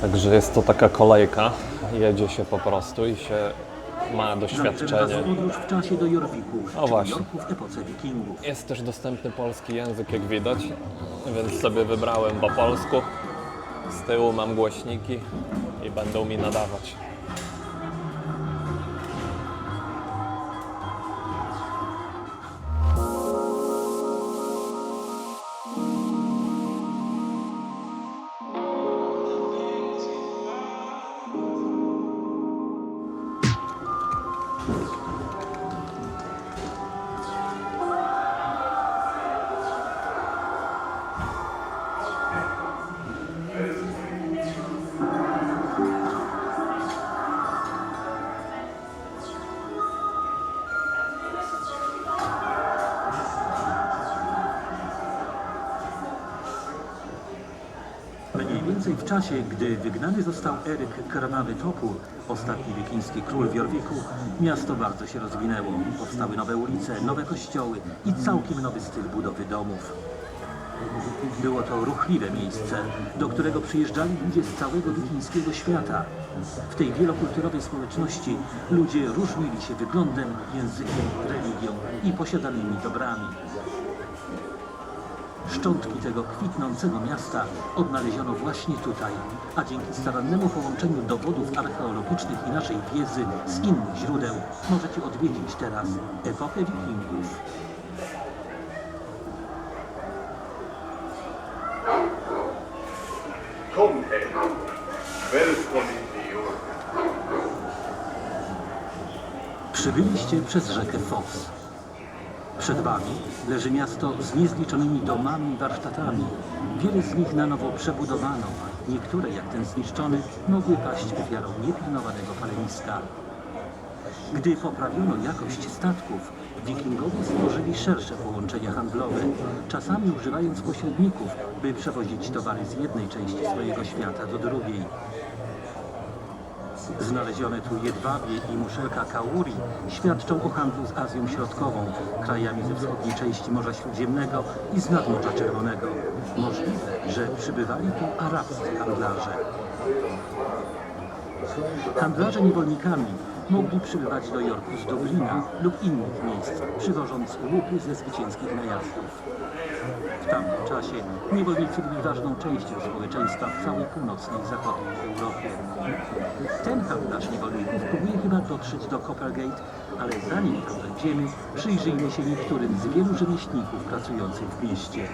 Także jest to taka kolejka, jedzie się po prostu i się ma Zabierzemy doświadczenie. Was w podróż w czasie do Jorviku, czyli właśnie. Jorku w epoce Wikingów. Jest też dostępny polski język, jak widać, więc sobie wybrałem po polsku. Z tyłu mam głośniki i będą mi nadawać. Mniej więcej w czasie, gdy wygnany został Eryk Krwawy Topór, ostatni wikiński król w Jorviku, miasto bardzo się rozwinęło. Powstały nowe ulice, nowe kościoły i całkiem nowy styl budowy domów. Było to ruchliwe miejsce, do którego przyjeżdżali ludzie z całego wikińskiego świata. W tej wielokulturowej społeczności ludzie różnili się wyglądem, językiem, religią i posiadanymi dobrami. Szczątki tego kwitnącego miasta odnaleziono właśnie tutaj, a dzięki starannemu połączeniu dowodów archeologicznych i naszej wiedzy z innych źródeł możecie odwiedzić teraz epokę Wikingów. Kom hem. Välkommen till Jork. Przybyliście przez rzekę Foss. Przed Wami leży miasto z niezliczonymi domami i warsztatami. Wiele z nich na nowo przebudowano. Niektóre, jak ten zniszczony, mogły paść ofiarą niepilnowanego paleniska. Gdy poprawiono jakość statków, wikingowie stworzyli szersze połączenia handlowe, czasami używając pośredników, by przewozić towary z jednej części swojego świata do drugiej. Znalezione tu jedwabie i muszelka kauri świadczą o handlu z Azją Środkową, krajami ze wschodniej części Morza Śródziemnego i z nadmorza Czerwonego. Możliwe, że przybywali tu arabscy handlarze. Handlarze niewolnikami mogli przybywać do Jorku z Dublina lub innych miejsc, przywożąc łupy ze zwycięskich najazdów. W tamtym czasie niewolnicy byli ważną częścią społeczeństwa w całej północnej i zachodniej Europie. Ten handlarz niewolników próbuje chyba dotrzeć do Coppergate, ale zanim tam będziemy, przyjrzyjmy się niektórym z wielu rzemieślników pracujących w mieście.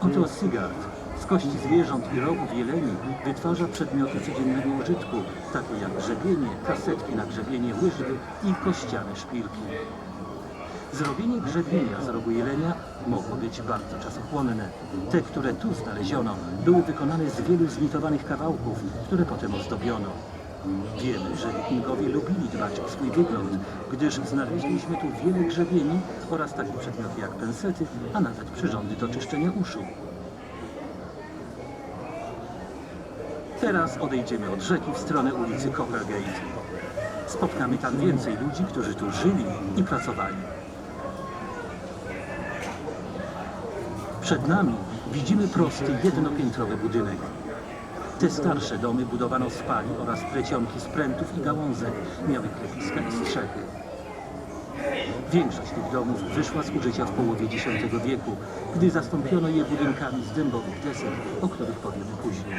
Oto Sigurd z kości zwierząt i rogów jeleni wytwarza przedmioty codziennego użytku, takie jak grzebienie, kasetki na grzebienie, łyżwy i kościane szpilki. Zrobienie grzebienia z rogu jelenia mogło być bardzo czasochłonne. Te, które tu znaleziono, były wykonane z wielu zlitowanych kawałków, które potem ozdobiono. Wiemy, że wikingowie lubili dbać o swój wygląd, gdyż znaleźliśmy tu wiele grzebieni oraz takie przedmioty jak pensety, a nawet przyrządy do czyszczenia uszu. Teraz odejdziemy od rzeki w stronę ulicy Coppergate. Spotkamy tam więcej ludzi, którzy tu żyli i pracowali. Przed nami widzimy prosty, jednopiętrowy budynek. Te starsze domy budowano z pali oraz plecionki z prętów i gałązek, miały klepiska i strzechy. Większość tych domów wyszła z użycia w połowie X wieku, gdy zastąpiono je budynkami z dębowych desek, o których powiemy później.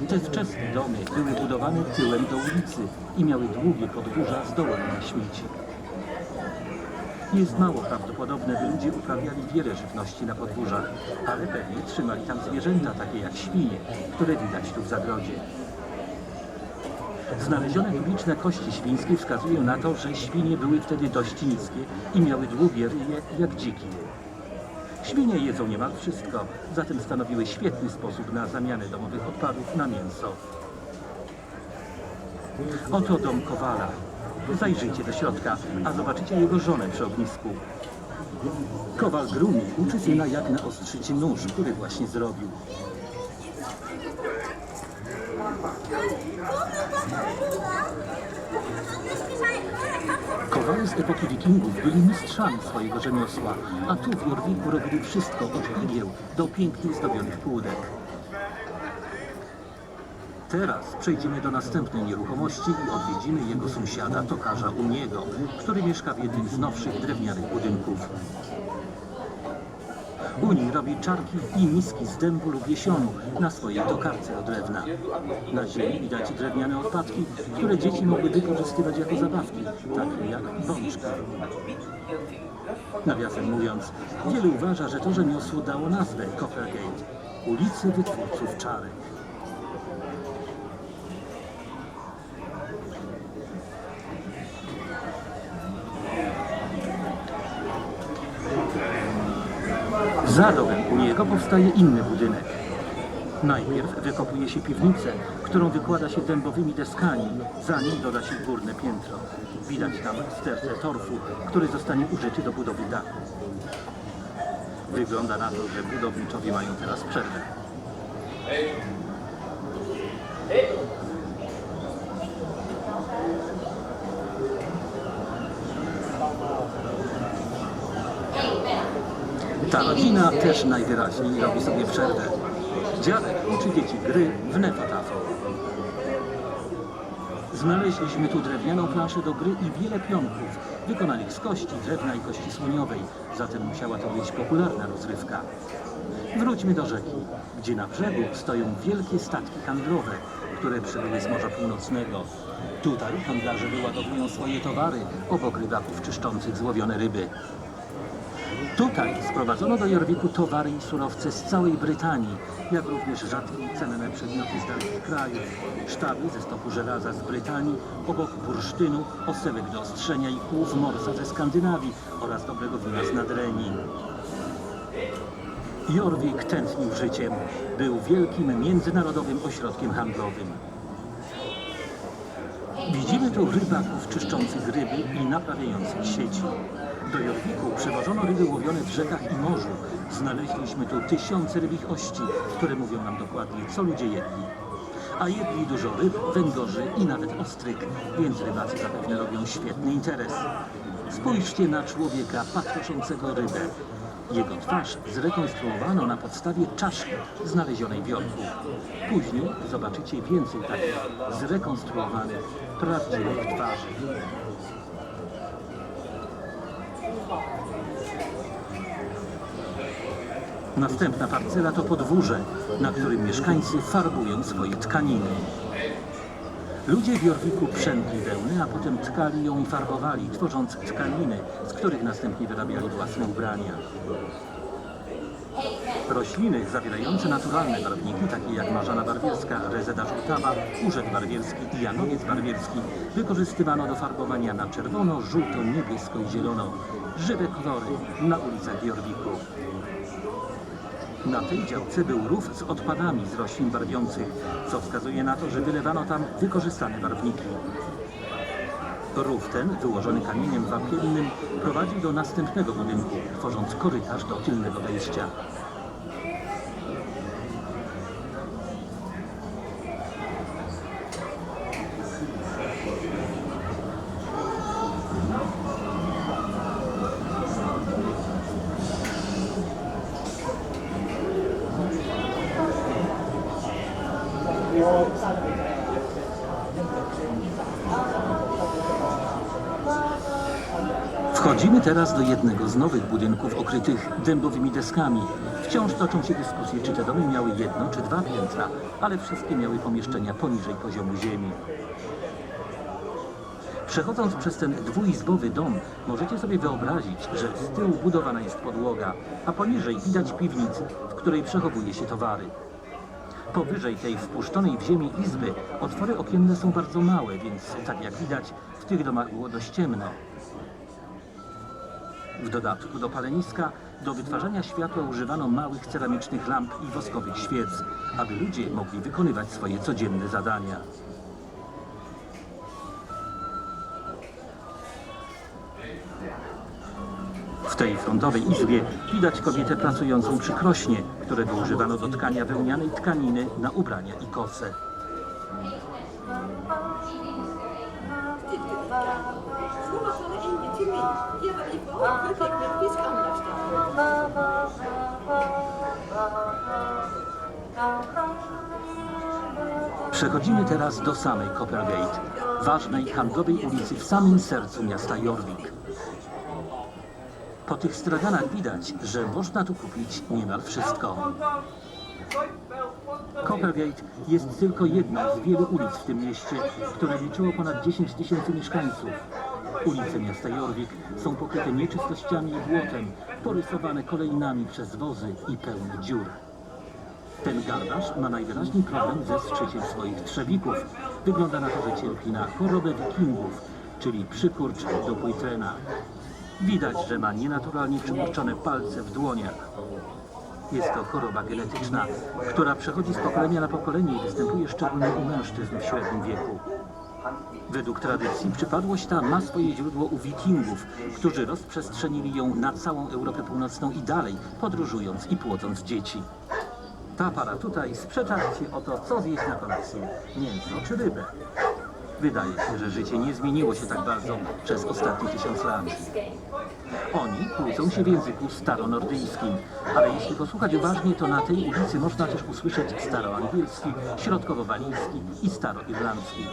Te wczesne domy były budowane tyłem do ulicy i miały długie podwórza z dołami na śmieci. Jest mało prawdopodobne, by ludzie uprawiali wiele żywności na podwórzach, ale pewnie trzymali tam zwierzęta, takie jak świnie, które widać tu w zagrodzie. Znalezione tu liczne kości świńskie wskazują na to, że świnie były wtedy dość niskie i miały długie ryje jak dziki. Świnie jedzą niemal wszystko, zatem stanowiły świetny sposób na zamianę domowych odpadów na mięso. Oto dom Kowala. Zajrzyjcie do środka, a zobaczycie jego żonę przy ognisku. Kowal Grumi uczy syna, jak naostrzyć nóż, który właśnie zrobił. Kowale z epoki wikingów byli mistrzami swojego rzemiosła, a tu w Jorwiku robili wszystko od igieł do pięknie zdobionych kłódek. Teraz przejdziemy do następnej nieruchomości i odwiedzimy jego sąsiada, tokarza Uniego, który mieszka w jednym z nowszych drewnianych budynków. Uni robi czarki i miski z dębu lub jesionu na swojej tokarce do drewna. Na ziemi widać drewniane odpadki, które dzieci mogły wykorzystywać jako zabawki, takie jak bączki. Nawiasem mówiąc, wielu uważa, że to rzemiosło dało nazwę Coppergate, ulicy wytwórców czarek. Za domem Uniego powstaje inny budynek. Najpierw wykopuje się piwnicę, którą wykłada się dębowymi deskami, zanim doda się górne piętro. Widać tam stertę torfu, który zostanie użyty do budowy dachu. Wygląda na to, że budowniczowie mają teraz przerwę. Ta rodzina też najwyraźniej robi sobie przerwę. Dziadek uczy dzieci gry w Nefatafo. Znaleźliśmy tu drewnianą planszę do gry i wiele pionków, wykonanych z kości, drewna i kości słoniowej, zatem musiała to być popularna rozrywka. Wróćmy do rzeki, gdzie na brzegu stoją wielkie statki handlowe, które przybyły z Morza Północnego. Tutaj handlarze wyładowują swoje towary obok rybaków czyszczących złowione ryby. Tutaj sprowadzono do Jorwiku towary i surowce z całej Brytanii, jak również rzadkie i cenne przedmioty z dalekich krajów, sztaby ze stopu żelaza z Brytanii, obok bursztynu, osełek do ostrzenia i kłów morsa ze Skandynawii oraz dobrego wina z Nadrenii. Jorwik tętnił życiem, był wielkim międzynarodowym ośrodkiem handlowym. Widzimy tu rybaków czyszczących ryby i naprawiających sieci. Do Jorwiku przewożono ryby łowione w rzekach i morzu. Znaleźliśmy tu tysiące rybich ości, które mówią nam dokładnie, co ludzie jedli. A jedli dużo ryb, węgorzy i nawet ostryg, więc rybacy zapewne robią świetny interes. Spójrzcie na człowieka patrzącego rybę. Jego twarz zrekonstruowano na podstawie czaszki znalezionej w Jorku. Później zobaczycie więcej takich zrekonstruowanych, prawdziwych twarzy. Następna parcela to podwórze, na którym mieszkańcy farbują swoje tkaniny. Ludzie w Jorwiku przętli wełnę, a potem tkali ją i farbowali, tworząc tkaniny, z których następnie wyrabiali własne ubrania. Rośliny zawierające naturalne barwniki, takie jak marzana barwierska, rezeda żółtawa, urzęd barwierski i janowiec barwierski, wykorzystywano do farbowania na czerwono, żółto, niebiesko i zielono. Żywe kolory na ulicach Jorwiku. Na tej działce był rów z odpadami z roślin barwiących, co wskazuje na to, że wylewano tam wykorzystane barwniki. Rów ten, wyłożony kamieniem wapiennym, prowadził do następnego budynku, tworząc korytarz do tylnego wejścia. Wchodzimy teraz do jednego z nowych budynków okrytych dębowymi deskami. Wciąż toczą się dyskusje, czy te domy miały jedno czy dwa piętra, ale wszystkie miały pomieszczenia poniżej poziomu ziemi. Przechodząc przez ten dwuizbowy dom, możecie sobie wyobrazić, że z tyłu budowana jest podłoga, a poniżej widać piwnicę, w której przechowuje się towary. Powyżej tej wpuszczonej w ziemię izby otwory okienne są bardzo małe, więc tak jak widać, w tych domach było dość ciemno. W dodatku do paleniska do wytwarzania światła używano małych ceramicznych lamp i woskowych świec, aby ludzie mogli wykonywać swoje codzienne zadania. W tej frontowej izbie widać kobietę pracującą przy krośnie, którego używano do tkania wełnianej tkaniny na ubrania i kose. Kimi, hier habe ich auch wirklich mit bis angestellt. Przechodzimy teraz do samej Coppergate, ważnej handlowej ulicy w samym sercu miasta Jorvik. Po tych straganach widać, że można tu kupić niemal wszystko. Coppergate jest tylko jedną z wielu ulic w tym mieście, które liczyło ponad 10 tysięcy mieszkańców. Ulice miasta Jorvik są pokryte nieczystościami i błotem, porysowane kolejnami przez wozy i pełne dziur. Ten garbarz ma najwyraźniej problem ze strzyciem swoich trzewików. Wygląda na to, że cierpi na chorobę wikingów, czyli przykurcz do płytrena. Widać, że ma nienaturalnie przykurczone palce w dłoniach. Jest to choroba genetyczna, która przechodzi z pokolenia na pokolenie i występuje szczególnie u mężczyzn w średnim wieku. Według tradycji przypadłość ta ma swoje źródło u wikingów, którzy rozprzestrzenili ją na całą Europę Północną i dalej, podróżując i płodząc dzieci. Ta para tutaj sprzecza się o to, co zjeść na kolację, mięso czy rybę. Wydaje się, że życie nie zmieniło się tak bardzo przez ostatnie 1000 lat. Oni kłócą się w języku staronordyjskim, ale jeśli posłuchać uważnie, to na tej ulicy można też usłyszeć staroangielski, środkowo-walijski i staroirlandzki.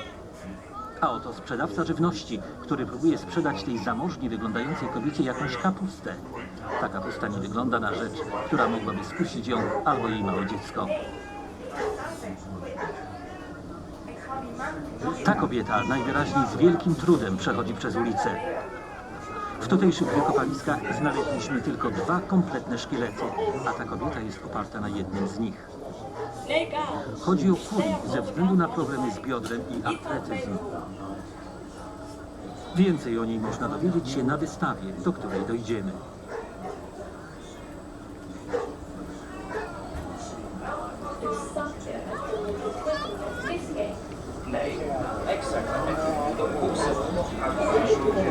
A oto sprzedawca żywności, który próbuje sprzedać tej zamożnie wyglądającej kobiecie jakąś kapustę. Ta kapusta nie wygląda na rzecz, która mogłaby skusić ją albo jej małe dziecko. Ta kobieta najwyraźniej z wielkim trudem przechodzi przez ulicę. W tutejszych wykopaliskach znaleźliśmy tylko 2 kompletne szkielety, a ta kobieta jest oparta na jednym z nich. Chodzi o Kuri ze względu na problemy z biodrem i atletyzm. Więcej o niej można dowiedzieć się na wystawie, do której dojdziemy.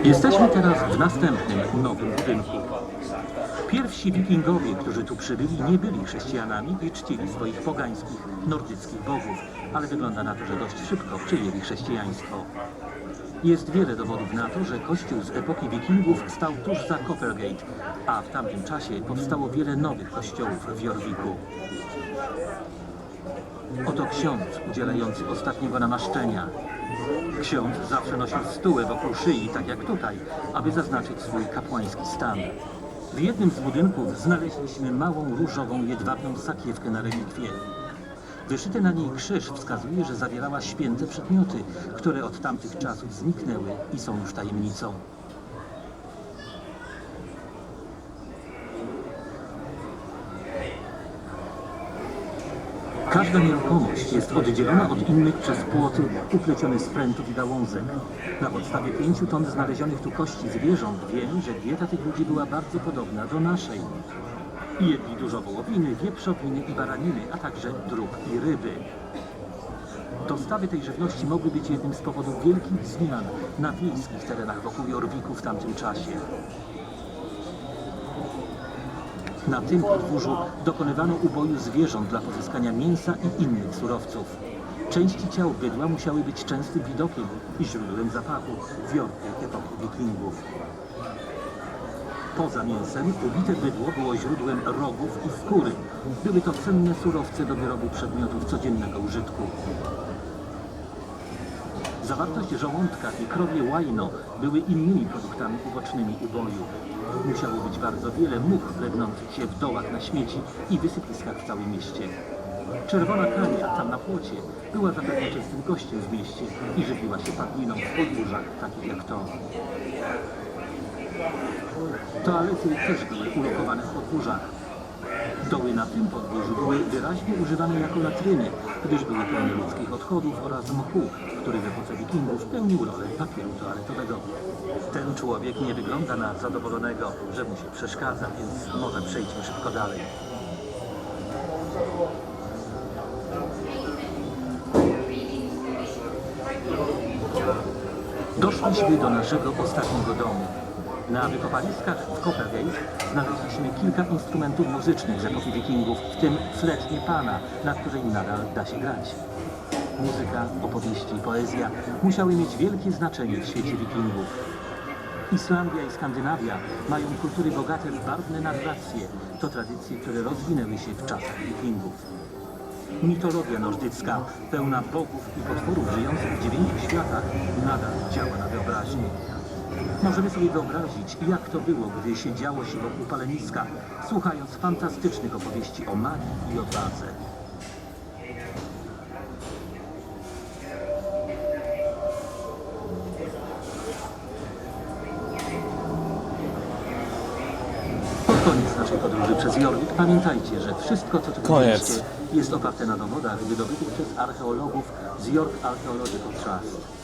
Jesteśmy teraz w następnym, nowym budynku. Pierwsi wikingowie, którzy tu przybyli, nie byli chrześcijanami i czcili swoich pogańskich, nordyckich bogów, ale wygląda na to, że dość szybko przyjęli chrześcijaństwo. Jest wiele dowodów na to, że kościół z epoki wikingów stał tuż za Coppergate, a w tamtym czasie powstało wiele nowych kościołów w Jorviku. Oto ksiądz udzielający ostatniego namaszczenia. Ksiądz zawsze nosił stułę wokół szyi, tak jak tutaj, aby zaznaczyć swój kapłański stan. W jednym z budynków znaleźliśmy małą różową jedwabną sakiewkę na relikwie. Wyszyty na niej krzyż wskazuje, że zawierała święte przedmioty, które od tamtych czasów zniknęły i są już tajemnicą. Każda nieruchomość jest oddzielona od innych przez płoty uplecione z prętów i gałązek. Na podstawie 5 ton znalezionych tu kości zwierząt wiemy, że dieta tych ludzi była bardzo podobna do naszej. Jedli dużo wołowiny, wieprzowiny i baraniny, a także drób i ryby. Dostawy tej żywności mogły być jednym z powodów wielkich zmian na wiejskich terenach wokół Jorviku w tamtym czasie. Na tym podwórzu dokonywano uboju zwierząt dla pozyskania mięsa i innych surowców. Części ciał bydła musiały być częstym widokiem i źródłem zapachu w Jorku epoki wikingów. Poza mięsem ubite bydło było źródłem rogów i skóry. Były to cenne surowce do wyrobu przedmiotów codziennego użytku. Zawartość żołądka i krowie łajno były innymi produktami ubocznymi uboju. Musiało być bardzo wiele much legnących się w dołach na śmieci i wysypiskach w całym mieście. Czerwona kania tam na płocie była zapewne częstym gościem w mieście i żywiła się padliną w podwórzach, takich jak to. Toalety też były ulokowane w podwórzach. Doły na tym podwórzu były wyraźnie używane jako latryny, gdyż były pełne ludzkich odchodów oraz mchu, który w epoce wikingów pełnił rolę papieru toaletowego. Ten człowiek nie wygląda na zadowolonego, że mu się przeszkadza, więc może przejdźmy szybko dalej. Doszliśmy do naszego ostatniego domu. Na wykopaliskach w Coppergate znaleźliśmy kilka instrumentów muzycznych z epoki wikingów, w tym fletnie pana, na której nadal da się grać. Muzyka, opowieści i poezja musiały mieć wielkie znaczenie w świecie wikingów. Islandia i Skandynawia mają kultury bogate w barwne narracje. To tradycje, które rozwinęły się w czasach wikingów. Mitologia nordycka, pełna bogów i potworów żyjących w 9 światach, nadal działa na wyobraźnię. Możemy sobie wyobrazić, jak to było, gdy siedziało się wokół paleniska, słuchając fantastycznych opowieści o magii i odwadze. Pod koniec naszej podróży przez Jorvik pamiętajcie, że wszystko, co tu Koniec. widzieliście, jest oparte na dowodach wydobytych przez archeologów z York Archaeological Trust.